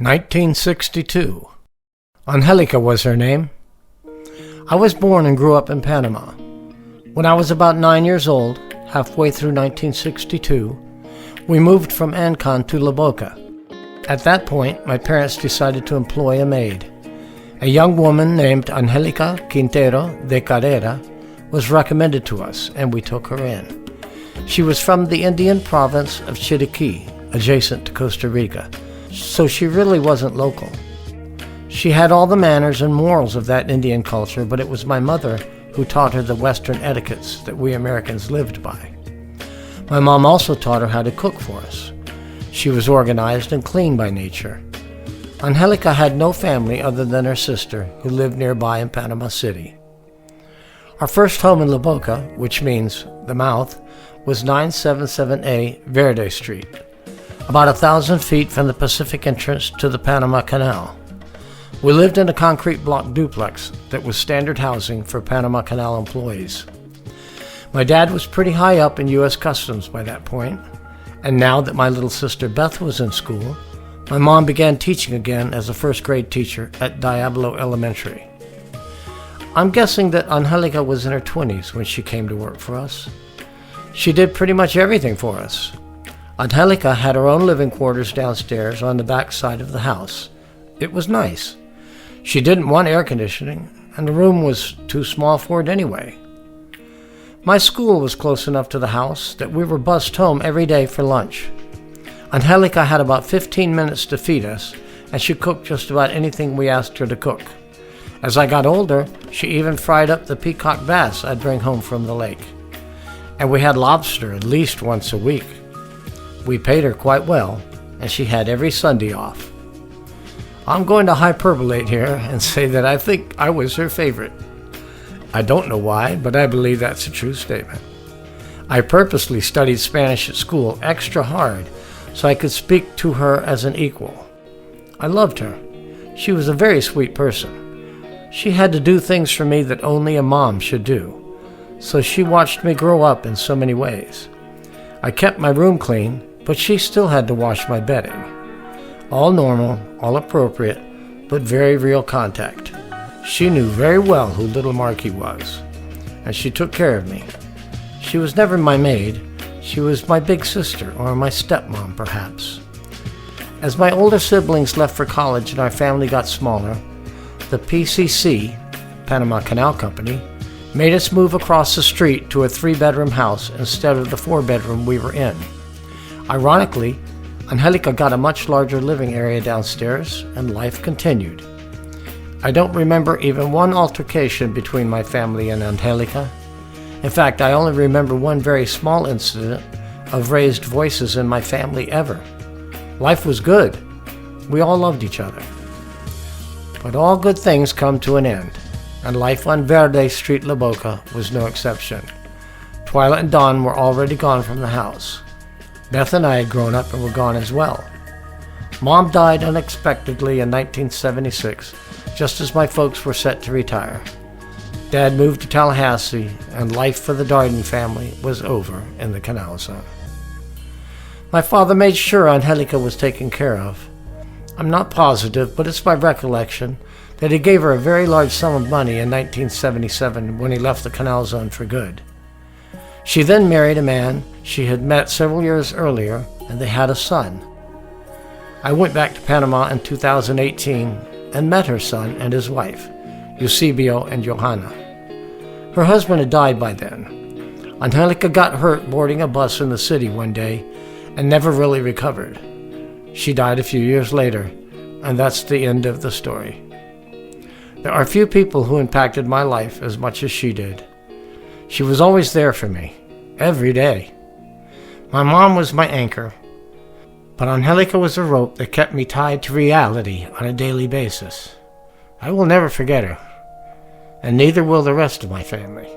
1962. Angelica was her name. I was born and grew up in Panama. When I was about 9 years old, halfway through 1962, we moved from Ancon to La Boca. At that point, my parents decided to employ a maid. A young woman named Angelica Quintero de Carrera was recommended to us, and we took her in. She was from the Indian province of Chiriquí, adjacent to Costa Rica, so she really wasn't local. She had all the manners and morals of that Indian culture, but it was my mother who taught her the Western etiquettes that we Americans lived by. My mom also taught her how to cook for us. She was organized and clean by nature. Angelica had no family other than her sister, who lived nearby in Panama City. Our first home in La Boca, which means the mouth, was 977A Verde Street, about 1,000 feet from the Pacific entrance to the Panama Canal. We lived in a concrete block duplex that was standard housing for Panama Canal employees. My dad was pretty high up in U.S. Customs by that point, and now that my little sister Beth was in school, my mom began teaching again as a first-grade teacher at Diablo Elementary. I'm guessing that Angelica was in her 20s when she came to work for us. She did pretty much everything for us. Angelica had her own living quarters downstairs on the back side of the house. It was nice. She didn't want air conditioning, and the room was too small for it anyway. My school was close enough to the house that we were bused home every day for lunch. Angelica had about 15 minutes to feed us, and she cooked just about anything we asked her to cook. As I got older, she even fried up the peacock bass I'd bring home from the lake. And we had lobster at least once a week. We paid her quite well, and she had every Sunday off. I'm going to hyperbolate here and say that I think I was her favorite. I don't know why, but I believe that's a true statement. I purposely studied Spanish at school extra hard so I could speak to her as an equal. I loved her. She was a very sweet person. She had to do things for me that only a mom should do, so she watched me grow up in so many ways. I kept my room clean, but she still had to wash my bedding. All normal, all appropriate, but very real contact. She knew very well who little Marky was, and she took care of me. She was never my maid. She was my big sister, or my stepmom, perhaps. As my older siblings left for college and our family got smaller, the PCC, Panama Canal Company, made us move across the street to a 3-bedroom house instead of the 4-bedroom we were in. Ironically, Angelica got a much larger living area downstairs, and life continued. I don't remember even one altercation between my family and Angelica. In fact, I only remember one very small incident of raised voices in my family ever. Life was good. We all loved each other. But all good things come to an end, and life on Verde Street, La Boca, was no exception. Twila and Don were already gone from the house. Beth and I had grown up and were gone as well. Mom died unexpectedly in 1976, just as my folks were set to retire. Dad moved to Tallahassee, and life for the Darden family was over in the Canal Zone. My father made sure Angelica was taken care of. I'm not positive, but it's my recollection that he gave her a very large sum of money in 1977 when he left the Canal Zone for good. She then married a man she had met several years earlier, and they had a son. I went back to Panama in 2018 and met her son and his wife, Eusebio and Johanna. Her husband had died by then. Angelica got hurt boarding a bus in the city one day and never really recovered. She died a few years later, and that's the end of the story. There are few people who impacted my life as much as she did. She was always there for me, every day. My mom was my anchor, but Angelica was a rope that kept me tied to reality on a daily basis. I will never forget her, and neither will the rest of my family.